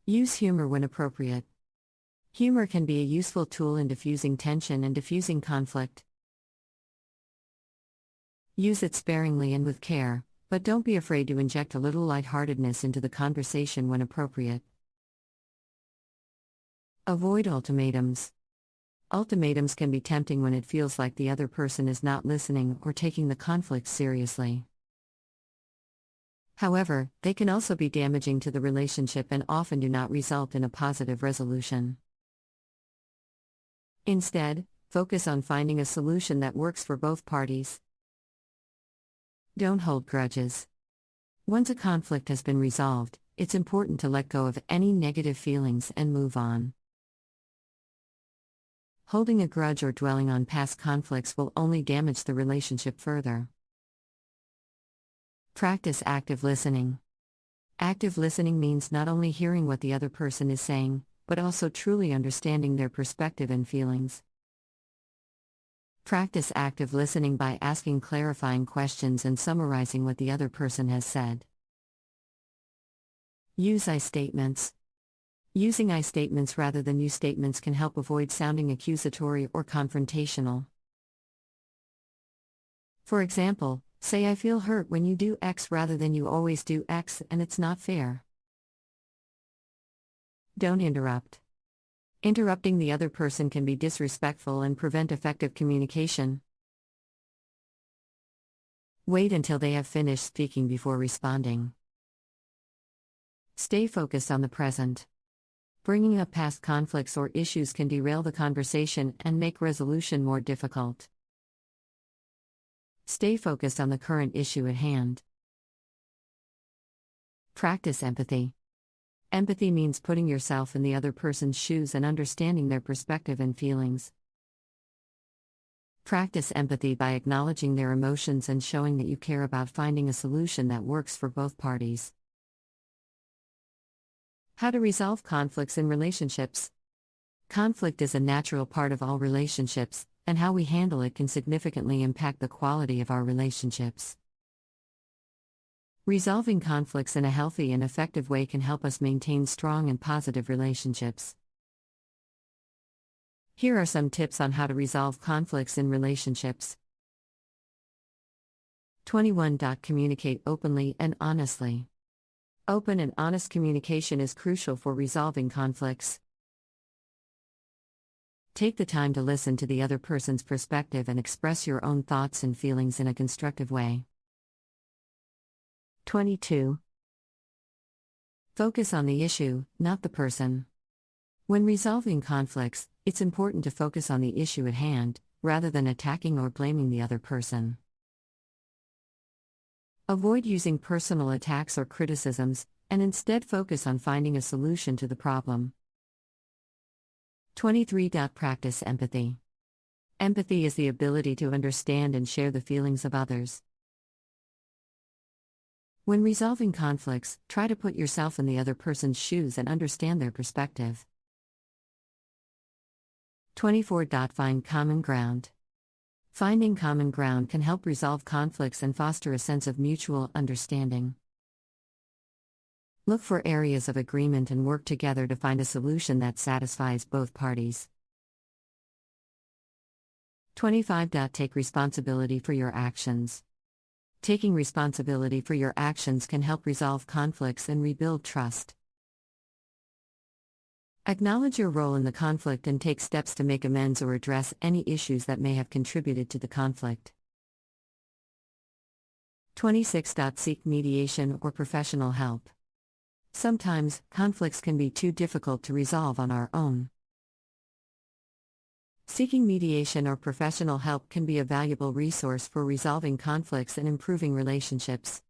Use humor when appropriate. Humor can be a useful tool in diffusing tension and diffusing conflict. Use it sparingly and with care, but don't be afraid to inject a little lightheartedness into the conversation when appropriate. Avoid ultimatums. Ultimatums can be tempting when it feels like the other person is not listening or taking the conflict seriously. However, they can also be damaging to the relationship and often do not result in a positive resolution. Instead, focus on finding a solution that works for both parties. Don't hold grudges. Once a conflict has been resolved, it's important to let go of any negative feelings and move on. Holding a grudge or dwelling on past conflicts will only damage the relationship further. Practice active listening. Active listening means not only hearing what the other person is saying, but also truly understanding their perspective and feelings. Practice active listening by asking clarifying questions and summarizing what the other person has said. Use I statements. Using I statements rather than you statements can help avoid sounding accusatory or confrontational. For example, say I feel hurt when you do X rather than you always do X and it's not fair. Don't interrupt. Interrupting the other person can be disrespectful and prevent effective communication. Wait until they have finished speaking before responding. Stay focused on the present. Bringing up past conflicts or issues can derail the conversation and make resolution more difficult. Stay focused on the current issue at hand. Practice empathy. Empathy means putting yourself in the other person's shoes and understanding their perspective and feelings. Practice empathy by acknowledging their emotions and showing that you care about finding a solution that works for both parties. How to resolve conflicts in relationships. Conflict is a natural part of all relationships, and how we handle it can significantly impact the quality of our relationships. Resolving conflicts in a healthy and effective way can help us maintain strong and positive relationships. Here are some tips on how to resolve conflicts in relationships. 21. Communicate openly and honestly. Open and honest communication is crucial for resolving conflicts. Take the time to listen to the other person's perspective and express your own thoughts and feelings in a constructive way. 22. Focus on the issue, not the person. When resolving conflicts, it's important to focus on the issue at hand, rather than attacking or blaming the other person. Avoid using personal attacks or criticisms, and instead focus on finding a solution to the problem. 23. Practice empathy. Empathy is the ability to understand and share the feelings of others. When resolving conflicts, try to put yourself in the other person's shoes and understand their perspective. 24. Find common ground. Finding common ground can help resolve conflicts and foster a sense of mutual understanding. Look for areas of agreement and work together to find a solution that satisfies both parties. 25. Take responsibility for your actions. Taking responsibility for your actions can help resolve conflicts and rebuild trust. Acknowledge your role in the conflict and take steps to make amends or address any issues that may have contributed to the conflict. 26. Seek mediation or professional help. Sometimes, conflicts can be too difficult to resolve on our own. Seeking mediation or professional help can be a valuable resource for resolving conflicts and improving relationships.